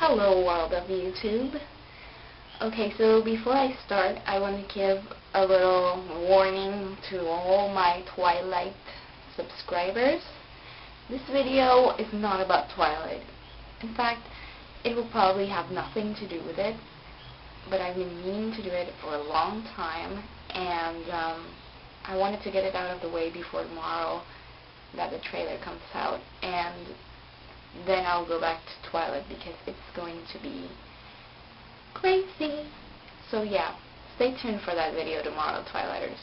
Hello world of YouTube. Okay, so before I start, I want to give a little warning to all my Twilight subscribers. This video is not about Twilight. In fact, it will probably have nothing to do with it, but I've been meaning to do it for a long time, and I wanted to get it out of the way before tomorrow that the trailer comes out, and then I'll go back to Twilight because it's going to be crazy. So yeah, stay tuned for that video tomorrow, Twilighters.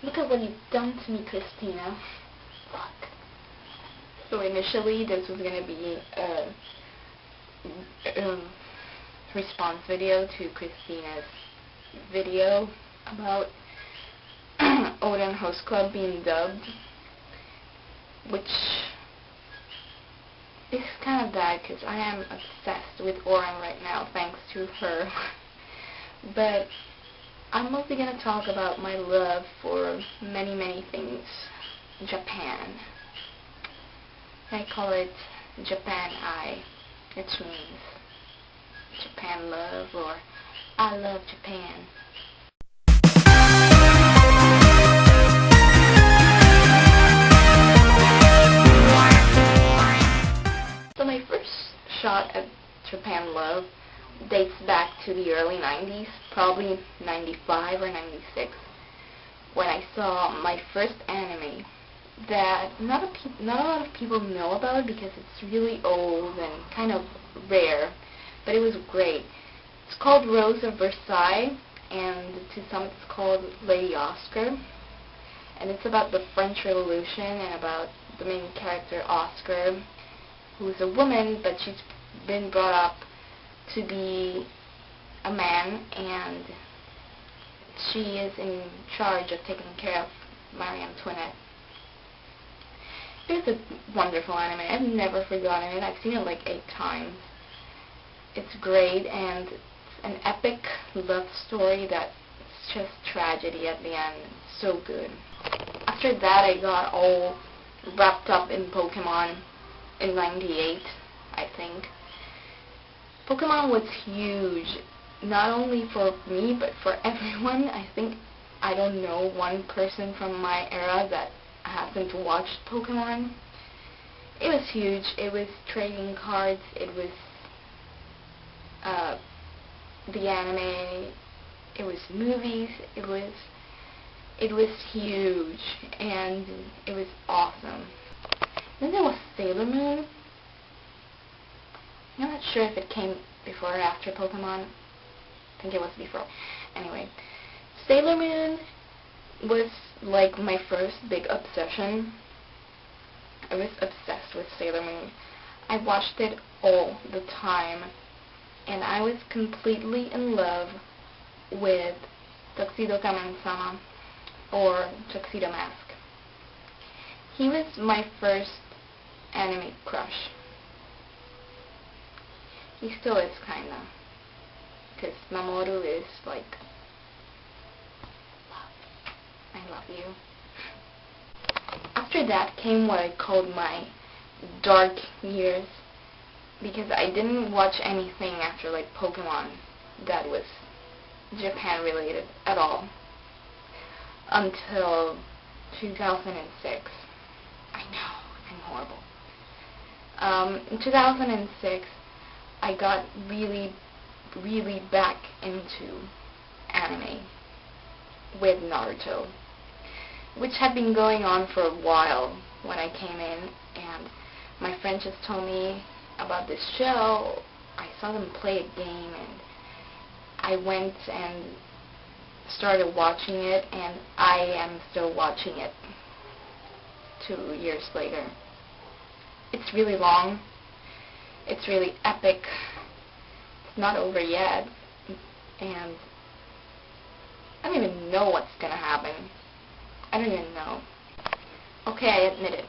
Look at what you've done to me, Christina. Fuck. So initially this was going to be a response video to Christina's video about Oden Host Club being dubbed, which is kind of bad because I am obsessed with Oren right now thanks to her. But I'm mostly going to talk about my love for many things. Japan. I call it Japan I, which means Japan love, or I love Japan. So my first shot at Japan love dates back to the early 90s, probably 95 or 96, when I saw my first anime that not a lot of people know about because it's really old and kind of rare, but it was great. It's called Rose of Versailles, and to some it's called Lady Oscar, and it's about the French Revolution and about the main character Oscar, who's a woman, but she's been brought up to be a man, and she is in charge of taking care of Marie Antoinette. It's a wonderful anime. I've never forgotten it. I've seen it like 8 times. It's great, and it's an epic love story that's just tragedy at the end. It's so good. After that, I got all wrapped up in Pokemon in 98, I think. Pokemon was huge, not only for me, but for everyone. I don't know one person from my era that hasn't watched Pokemon. It was huge. It was trading cards, it was the anime, it was movies, it was huge, and it was awesome. Then there was Sailor Moon. I'm not sure if it came before or after Pokemon. I think it was before. Anyway, Sailor Moon was like my first big obsession. I was obsessed with Sailor Moon. I watched it all the time, and I was completely in love with Tuxedo Kamen-sama, or Tuxedo Mask. He was my first anime crush. He still is, kinda, because Mamoru is like, I love you. After that came what I called my dark years, because I didn't watch anything after like Pokemon that was Japan related at all until 2006. I know, I'm horrible. In 2006, I got really back into anime with Naruto, which had been going on for a while when I came in, and my friend just told me about this show. I saw them play a game, and I went and started watching it, and I am still watching it 2 years later. It's really long. It's really epic. It's not over yet, and I don't even know what's gonna happen. I don't even know. Okay, I admit it.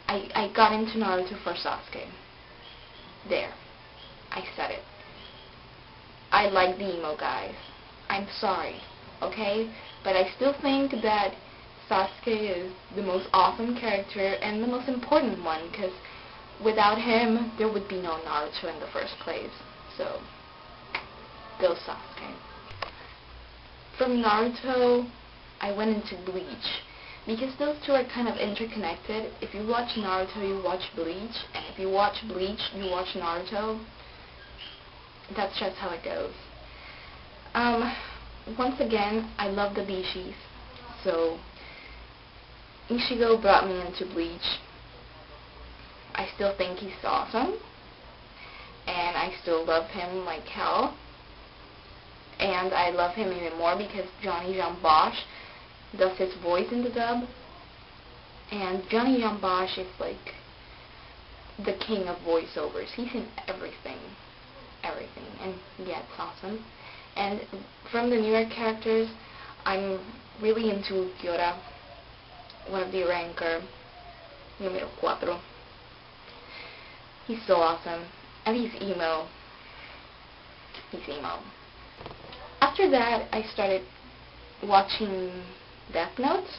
I got into Naruto for Sasuke. There. I said it. I like the emo guys. I'm sorry, okay? But I still think that Sasuke is the most awesome character and the most important one, because without him, there would be no Naruto in the first place. So, go Sasuke. From Naruto, I went into Bleach, because those two are kind of interconnected. If you watch Naruto, you watch Bleach, and if you watch Bleach, you watch Naruto. That's just how it goes. Once again, I love the Bishis, so Ichigo brought me into Bleach. I still think he's awesome, and I still love him like hell, and I love him even more because Johnny Jean Bosch does his voice in the dub, and Johnny Jean Bosch is like the king of voiceovers. He's in everything, and yeah, it's awesome. And from the newer characters, I'm really into Kyora, one of the ranker, numero 4. He's so awesome, and he's emo. After that, I started watching Death Note.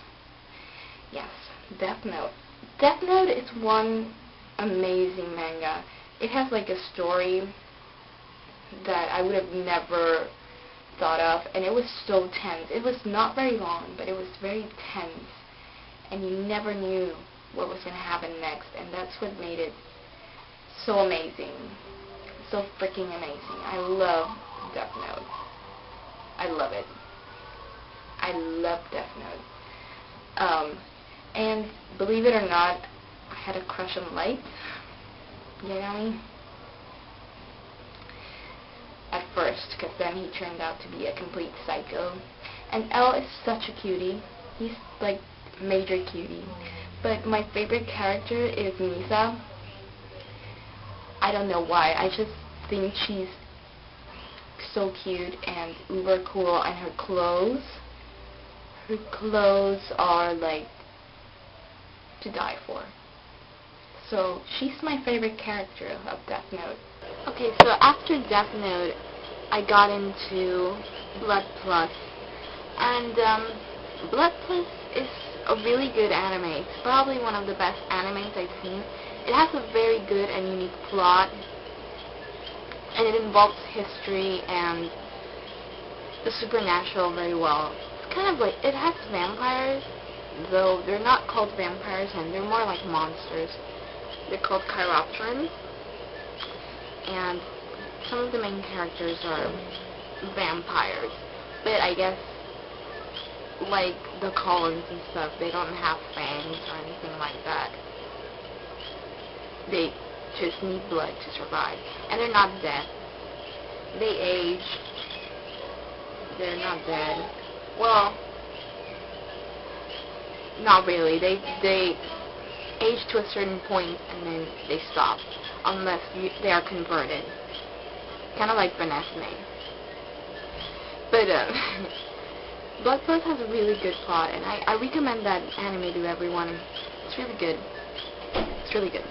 Yes, Death Note. Death Note is one amazing manga. It has like a story that I would have never thought of, and it was so tense. It was not very long, but it was very tense, and you never knew what was going to happen next, and that's what made it so amazing. So freaking amazing. I love Death Note. I love it. I love Death Note. And believe it or not, I had a crush on Light. Yagami. At first, because then he turned out to be a complete psycho. And L is such a cutie. He's like major cutie. But my favorite character is Misa. I don't know why. I just think she's so cute and uber cool, and her clothes are like to die for. So she's my favorite character of Death Note. Okay, so after Death Note, I got into Blood Plus, and Blood Plus is a really good anime. It's probably one of the best animes I've seen. It has a very good and unique plot, and it involves history and the supernatural very well. It's kind of like, it has vampires, though they're not called vampires, and they're more like monsters. They're called Chiropterans, and some of the main characters are vampires, but I guess like the Collins and stuff, they don't have fangs or anything like that. They just need blood to survive, and they're not dead. They age. They're not dead. Well, not really. They age to a certain point and then they stop, unless they are converted. Kind of like Vanessa May. But Blood Plus has a really good plot, and I recommend that anime to everyone. It's really good. It's really good.